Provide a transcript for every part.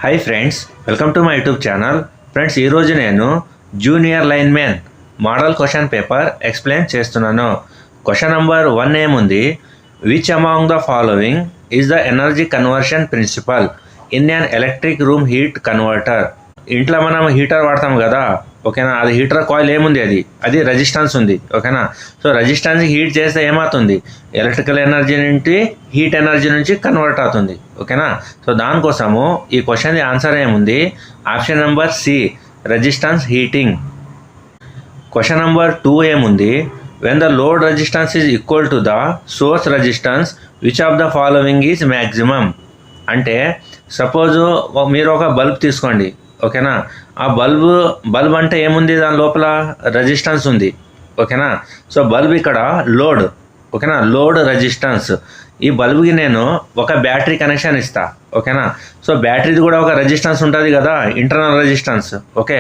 Hi friends, welcome to my YouTube channel. Friends, ఈరోజు నేను junior line man model question paper explain చేస్తున్నాను. Question number 1 ఏముంది, which among the following is the energy conversion principle in an electric room heat converter. ఇంట్లో మనం heater వాడతాం కదా, ఓకేనా. అది హీటర్ కాయిల్ ఏముంది, అది రెసిస్టెన్స్ ఉంది, ఓకేనా. సో రెసిస్టెన్స్ హీట్ చేస్తే ఏమవుతుంది, ఎలక్ట్రికల్ ఎనర్జీ నుండి హీట్ ఎనర్జీ నుంచి కన్వర్ట్ అవుతుంది, ఓకేనా. సో దానికోసము ఈ క్వశ్చన్ ఆన్సర్ ఏముంది, option number C, resistance heating. Question number 2 ఏముంది, when the load resistance is equal to the source resistance which of the following is maximum. అంటే suppose మీరు ఒక బల్బ్ తీసుకోండి, ఓకేనా. ఆ బల్బ్ అంటే ఏముంది, దాని లోపల రెసిస్టెన్స్ ఉంది, ఓకేనా. సో బల్బ్ ఇక్కడ లోడ్, ఓకేనా, లోడ్ రెసిస్టెన్స్. ఈ బల్బ్కి నేను ఒక బ్యాటరీ కనెక్షన్ ఇస్తా, ఓకేనా. సో బ్యాటరీది కూడా ఒక రెసిస్టెన్స్ ఉంటుంది కదా, ఇంటర్నల్ రెసిస్టెన్స్, ఓకే.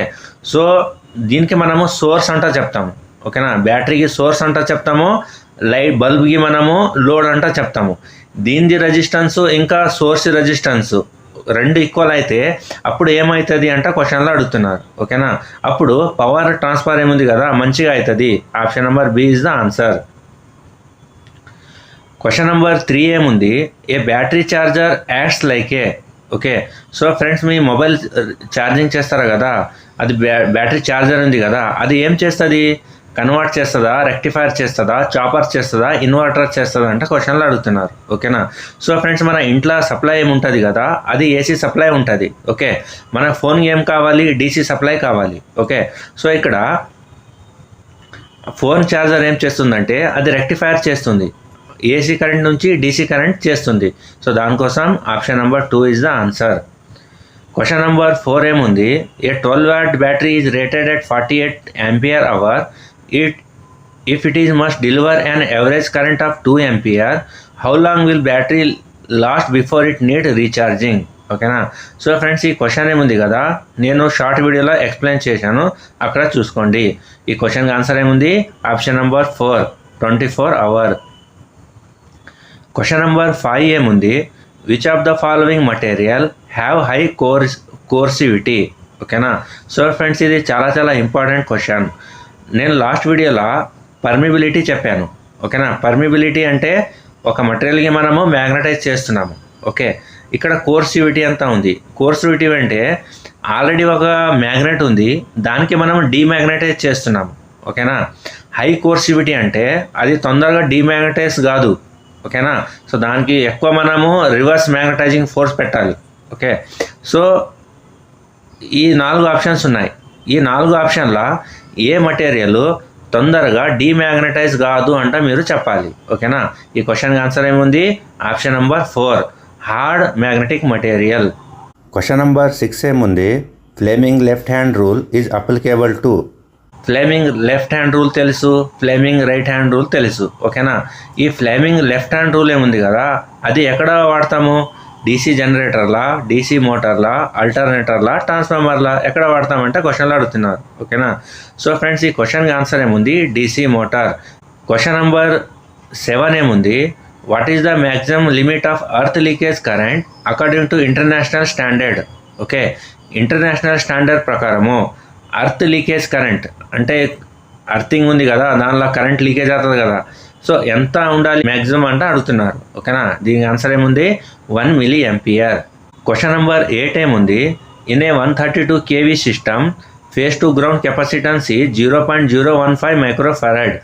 సో దీనికి మనము సోర్స్ అంటా చెప్తాము, ఓకేనా. బ్యాటరీకి సోర్స్ అంటా చెప్తాము, లైట్ బల్బ్కి మనము లోడ్ అంటా చెప్తాము. దీనిది రెసిస్టెన్స్ ఇంకా సోర్స్ రెసిస్టెన్స్ రెండు ఈక్వల్ అయితే అప్పుడు ఏమవుతుంది అంటే క్వశ్చన్లో అడుగుతున్నారు, ఓకేనా. అప్పుడు పవర్ ట్రాన్స్ఫర్ ఏముంది కదా, మంచిగా అవుతుంది. Option number B is the answer. Question number 3 ఏముంది, a battery charger acts like a, okay. So friends, మీ మొబైల్ ఛార్జింగ్ చేస్తారు కదా, అది బ్యాటరీ ఛార్జర్ ఉంది కదా, అది ఏం చేస్తుంది, కన్వర్ట్ చేస్తుందా, రెక్టిఫైర్ చేస్తుందా, చాపర్ చేస్తుందా, ఇన్వర్టర్ చేస్తుందా అంటే క్వశ్చన్లో అడుగుతున్నారు, ఓకేనా. సో ఫ్రెండ్స్, మన ఇంట్లో సప్లై ఏముంటుంది కదా, అది ఏసీ సప్లై ఉంటుంది, ఓకే. మన ఫోన్కి ఏం కావాలి, డీసీ సప్లై కావాలి, ఓకే. సో ఇక్కడ ఫోన్ ఛార్జర్ ఏం చేస్తుందంటే అది రెక్టిఫైర్ చేస్తుంది, ఏసీ కరెంట్ నుంచి డీసీ కరెంట్ చేస్తుంది. సో దానికోసం option number 2 is the answer. Question number 4 ఏముంది, ఏ 12 watt battery is rated at 48 ampere hour. If it is must deliver an average current of 2 ampere, how long will battery last before it need recharging? ఓకేనా. So friends, ఈ question ఏముంది కదా, నేను short వీడియోలో explain చేశాను, అక్కడ చూసుకోండి. ఈ క్వశ్చన్కి ఆన్సర్ ఏముంది, option number 4, 24 hours. Question number 5 ఏముంది, which of the following material have high coercivity, ఓకేనా. సో ఫ్రెండ్స్, ఇది చాలా ఇంపార్టెంట్ క్వశ్చన్. నేను లాస్ట్ వీడియోలో పర్మిబిలిటీ చెప్పాను, ఓకేనా. పర్మిబిలిటీ అంటే ఒక మటీరియల్కి మనము మ్యాగ్నటైజ్ చేస్తున్నాము, ఓకే. ఇక్కడ కోర్సివిటీ అంతా ఉంది. కోర్సివిటీ అంటే ఆల్రెడీ ఒక మ్యాగ్నెట్ ఉంది, దానికి మనం డీమ్యాగ్నటైజ్ చేస్తున్నాము, ఓకేనా. హై కోర్సివిటీ అంటే అది తొందరగా డీమ్యాగ్నటైజ్ కాదు, ఓకేనా. సో దానికి ఎక్కువ మనము రివర్స్ మ్యాగ్నటైజింగ్ ఫోర్స్ పెట్టాలి, ఓకే. సో ఈ 4 ఆప్షన్స్ ఉన్నాయి. ఈ 4 ఆప్షన్ల ఏ మటీరియల్ తొందరగా డీమ్యాగ్నటైజ్ కాదు అంటే మీరు చెప్పాలి, ఓకేనా. ఈ క్వశ్చన్కి ఆన్సర్ ఏముంది, option number 4, hard magnetic material. Question number 6 ఏముంది, Fleming left hand rule is applicable to. Fleming left hand rule తెలుసు, ఫ్లేమింగ్ రైట్ హ్యాండ్ రూల్ తెలుసు, ఓకేనా. ఈ ఫ్లేమింగ్ లెఫ్ట్ హ్యాండ్ రూల్ ఏముంది కదా, అది ఎక్కడ వాడతాము, డీసీ జనరేటర్లా, డీసీ మోటార్లా, ఆల్టర్నేటర్లా, ట్రాన్స్ఫార్మర్లా, ఎక్కడ వాడతామంటే క్వశ్చన్లో అడుగుతున్నారు, ఓకేనా. సో ఫ్రెండ్స్, ఈ క్వశ్చన్కి ఆన్సర్ ఏముంది, డీసీ మోటార్. క్వశ్చన్ నెంబర్ 7 ఏముంది, what is the maximum limit of earth leakage current according to international standard, okay. International standard ప్రకారము ఎర్త్ లీకేజ్ కరెంట్ అంటే అర్థింగ్ ఉంది కదా, దానిలో కరెంట్ లీకేజ్ అవుతుంది కదా, సో ఎంత ఉండాలి మ్యాక్సిమం అంటే అడుగుతున్నారు, ఓకేనా. దీనికి ఆన్సర్ ఏముంది, 1 mA. క్వశ్చన్ నెంబర్ 8 ఏముంది, in A 132 kV system face to ground capacitance ఈ 0.015 మైక్రోఫారడ్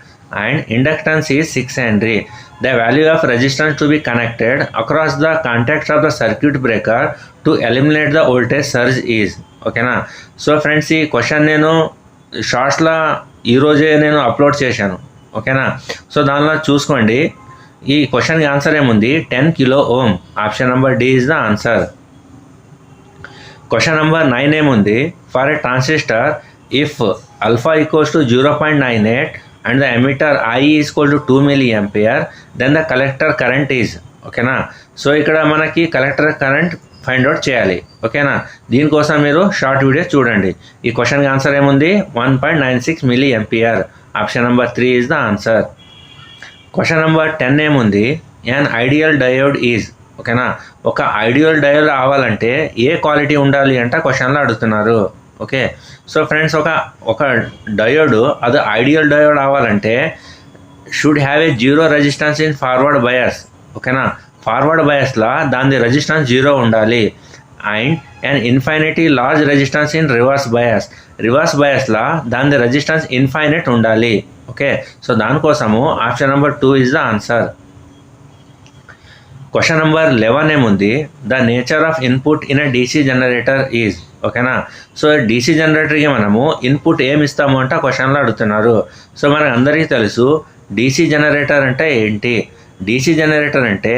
అండ్ ఇండక్టెన్స్ ఈ 6 Henry. The value of resistance to be connected across the contacts of the circuit breaker to eliminate the voltage surge is, ఓకేనా. So friends, ఈ question నేను షార్ట్స్లో ఈరోజే నేను upload చేశాను, ఓకేనా. సో దానిలో చూసుకోండి. ఈ క్వశ్చన్కి ఆన్సర్ ఏముంది, 10 kΩ. Option number D is the answer. Question number 9 ఏముంది, for a transistor if alpha equals to 0.98 and the emitter I equal to 2 mA, then the collector current is, ఓకేనా. So ఇక్కడ మనకి collector current find out చేయాలి, ఓకేనా. దీనికోసం మీరు short video చూడండి. ఈ క్వశ్చన్కి ఆన్సర్ ఏముంది, 1.96 mA. Option number 3 is the answer. Question number 10 ఏముంది, an ideal diode is, ఓకేనా. ఒక ఐడియల్ డయోడ్ రావాలంటే ఏ క్వాలిటీ ఉండాలి అంటే క్వశ్చన్లో అడుగుతున్నారు. ఓకే, సో ఫ్రెండ్స్ ఒక డయోడ్ అది ఐడియల్ డయోడ్ రావాలంటే should have a zero resistance in forward bias. ఓకేనా, ఫార్వర్డ్ బయాస్లో దాని రెసిస్టెన్స్ జీరో ఉండాలి. And and infinity large resistance in reverse bias. Reverse బయాస్లో దాని రెసిస్టెన్స్ ఇన్ఫైనైట్ ఉండాలి. ఓకే, సో దానికోసము option number 2 is the answer. Question number 11 ఏముంది, the nature of input in a DC generator is. ఓకేనా, so DC జనరేటర్కి మనము input ఏమి ఇస్తాము అంటే క్వశ్చన్లో అడుగుతున్నారు. సో మనకు అందరికీ తెలుసు డీసీ జనరేటర్ అంటే ఏంటి. డీసీ జనరేటర్ అంటే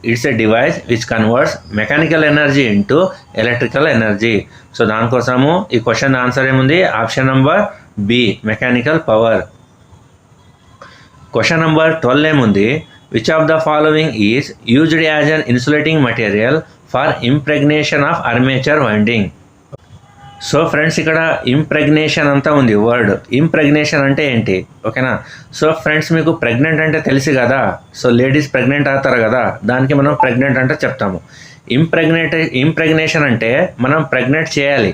it's a device which converts mechanical energy into electrical energy. So దానికోసము ఈ క్వశ్చన్ ఆన్సర్ ఏముంది, option number B, mechanical power. Question number 12 ఏముంది, which of the following is used as an insulating material for impregnation of armature winding. So friends ఇక్కడ impregnation అంతా ఉంది word. Impregnation అంటే ఏంటి, ఓకేనా. సో ఫ్రెండ్స్ మీకు pregnant అంటే తెలుసు కదా. సో లేడీస్ ప్రెగ్నెంట్ అవుతారు కదా, దానికి మనం ప్రెగ్నెంట్ అంటే చెప్తాము. ఇంప్రెగ్నేషన్ అంటే మనం ప్రెగ్నెంట్ చేయాలి.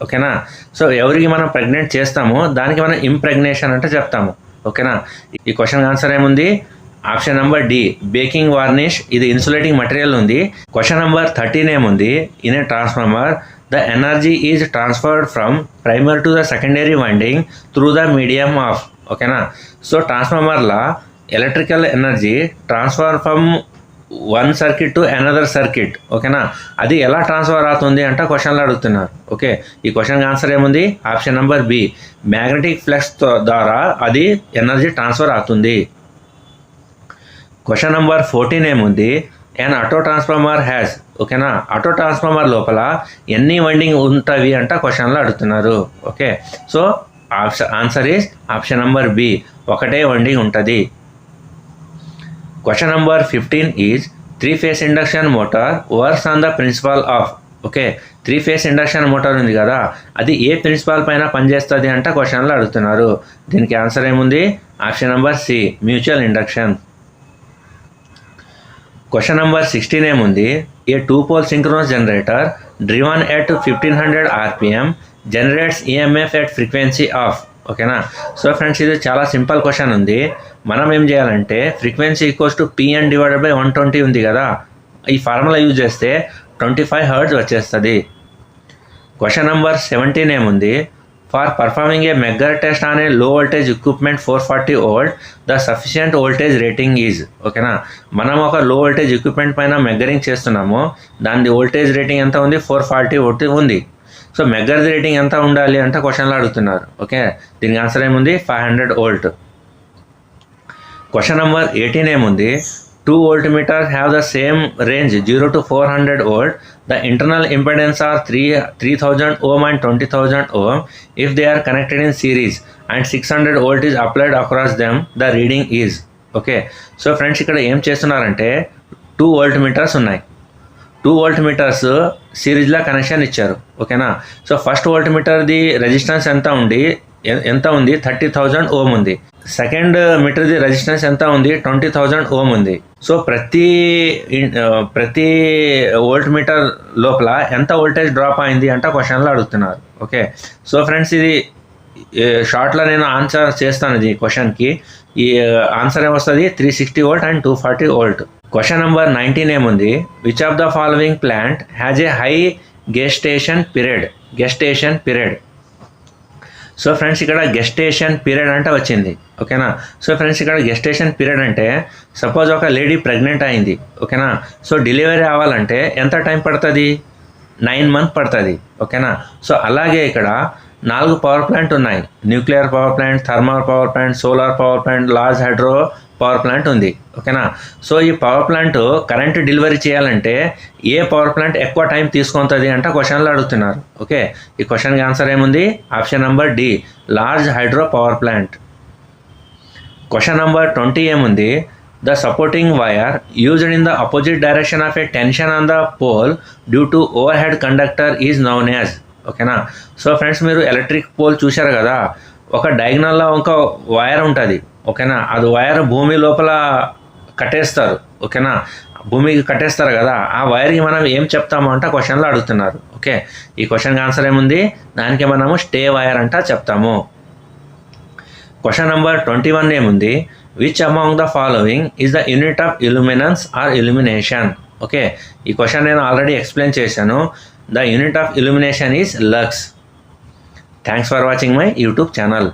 ఓకేనా, సో ఎవరికి మనం ప్రెగ్నెంట్ చేస్తామో దానికి మనం ఇంప్రెగ్నేషన్ అంటే చెప్తాము. ఓకేనా, ఈ క్వశ్చన్ ఆన్సర్ ఏముంది, option number D, baking varnish. ఇది ఇన్సులేటింగ్ మెటీరియల్ ఉంది. క్వశ్చన్ నెంబర్ 13 ఏముంది, in a transformer the energy is transferred from primary to the secondary winding through the medium of. ఓకేనా, సో ట్రాన్స్ఫార్మర్లో electrical energy transfer from one circuit to another circuit. ఓకేనా, అది ఎలా transfer అవుతుంది అంటే క్వశ్చన్లో అడుగుతున్నారు. ఓకే, ఈ క్వశ్చన్ ఆన్సర్ ఏముంది, option number B, magnetic flux ద్వారా అది ఎనర్జీ ట్రాన్స్ఫర్ అవుతుంది. క్వశ్చన్ నెంబర్ 14 ఏముంది, అండ్ ఆటో ట్రాన్స్ఫార్మర్ హ్యాస్. ఓకేనా, ఆటో ట్రాన్స్ఫార్మర్ లోపల ఎన్ని వైండింగ్ ఉంటాయి అంటే క్వశ్చన్లో అడుగుతున్నారు. Okay, so answer is option number B, ఒకటే వైండింగ్ ఉంటుంది. Question number 15 is 3-phase induction motor works on the principle of. Okay, 3-phase induction motor ఉంది కదా, అది ఏ ప్రిన్సిపల్ పైన పనిచేస్తుంది అంటే క్వశ్చన్లో అడుగుతున్నారు. దీనికి ఆన్సర్ ఏముంది, option number C, mutual induction. Question number 16 ఏముంది, a 2-pole synchronous generator driven at 1500 RPM generates EMF at frequency of. ఓకేనా, సో ఫ్రెండ్స్ ఇది చాలా సింపుల్ క్వశ్చన్ ఉంది. మనం ఏం చేయాలంటే ఫ్రీక్వెన్సీ ఈక్వల్స్ టు PN/120 ఉంది కదా, ఈ ఫార్ములా యూజ్ చేస్తే 25 Hz వచ్చేస్తుంది. క్వశ్చన్ నెంబర్ 17 ఏముంది, for performing a megger test on a low voltage equipment 440 volt the sufficient voltage rating is. ఓకేనా, మనం ఒక లో వోల్టేజ్ ఎక్విప్మెంట్ పైన మెగ్గరింగ్ చేస్తున్నాము, దాని వోల్టేజ్ రేటింగ్ ఎంత ఉంది, 440 volt ఉంది. సో మెగ్గర్ రేటింగ్ ఎంత ఉండాలి అంటే క్వశ్చన్లో అడుగుతున్నారు. ఓకే, దీనికి ఆన్సర్ ఏముంది, 500 volt. క్వశ్చన్ నెంబర్ 18 ఏముంది, 2 voltmeters have the same range 0 to 400 volt. The internal impedance are 3000 ohm and 20,000 ohm. If they are connected in series and 600 volt is applied across them, the reading is. Okay, so friends ఇక్కడ ఏం చేస్తున్నారంటే 2 voltmeters ఉన్నాయి. 2 voltmeters సిరీస్లో connection ఇచ్చారు. ఓకేనా, so first వోల్ట్మీటర్ది resistance ఎంత ఉంది 30,000 ohm ఉంది. సెకండ్ మీటర్ది రెసిస్టెన్స్ ఎంత ఉంది, 20,000 ohm ఉంది. సో ప్రతి వోల్ట్ మీటర్ లోపల ఎంత వోల్టేజ్ డ్రాప్ అయింది అంటే క్వశ్చన్లో అడుగుతున్నారు. ఓకే, సో ఫ్రెండ్స్ ఇది షార్ట్లో నేను ఆన్సర్ చేస్తాను ఈ క్వశ్చన్కి. ఈ ఆన్సర్ ఏమొస్తుంది, 360 volt and 240 volt. Question number 19 ఏముంది, which of the following plant has a high gestation period. So friends ఇక్కడ గెస్టేషన్ పీరియడ్ అంటే వచ్చింది. ఓకేనా, సో ఫ్రెండ్స్ ఇక్కడ గెస్టేషన్ పీరియడ్ అంటే సపోజ్ ఒక లేడీ ప్రెగ్నెంట్ అయింది. ఓకేనా, సో డెలివరీ అవ్వాలంటే ఎంత టైం పడుతుంది, 9 months పడుతుంది. ఓకేనా, సో అలాగే ఇక్కడ 4 పవర్ ప్లాంట్ ఉన్నాయి, nuclear power plant, thermal power plant, solar power plant, large hydro power plant ఉంది. ఓకేనా, సో ఈ పవర్ ప్లాంట్ కరెంట్ డెలివరీ చేయాలంటే ఏ పవర్ ప్లాంట్ ఎక్కువ టైం తీసుకుంటుంది అంటే క్వశ్చన్లో అడుగుతున్నారు. ఓకే, ఈ క్వశ్చన్కి ఆన్సర్ ఏముంది, option number D, large hydro power plant. Question number 20 ఏముంది, the supporting wire used in the opposite direction of a tension on the pole due to over head conductor is noun as. ఓకేనా, so friends మీరు electric pole చూశారు కదా, ఒక డయాగ్నల్లో ఒక wire ఉంటుంది. ఓకేనా, అది వైర్ భూమి లోపల కట్టేస్తారు. ఓకేనా, భూమికి కట్టేస్తారు కదా, ఆ వైర్కి మనం ఏం చెప్తాము అంట క్వశ్చన్లో అడుగుతున్నారు. ఓకే, ఈ క్వశ్చన్కి ఆన్సర్ ఏముంది, దానికి మనము స్టే వైర్ అంట చెప్తాము. క్వశ్చన్ నెంబర్ 21 ఏముంది, which among the following is the unit of illuminance or illumination. Okay, ఈ క్వశ్చన్ నేను ఆల్రెడీ ఎక్స్ప్లెయిన్ చేశాను. The unit of illumination is lux. Thanks for watching my YouTube channel.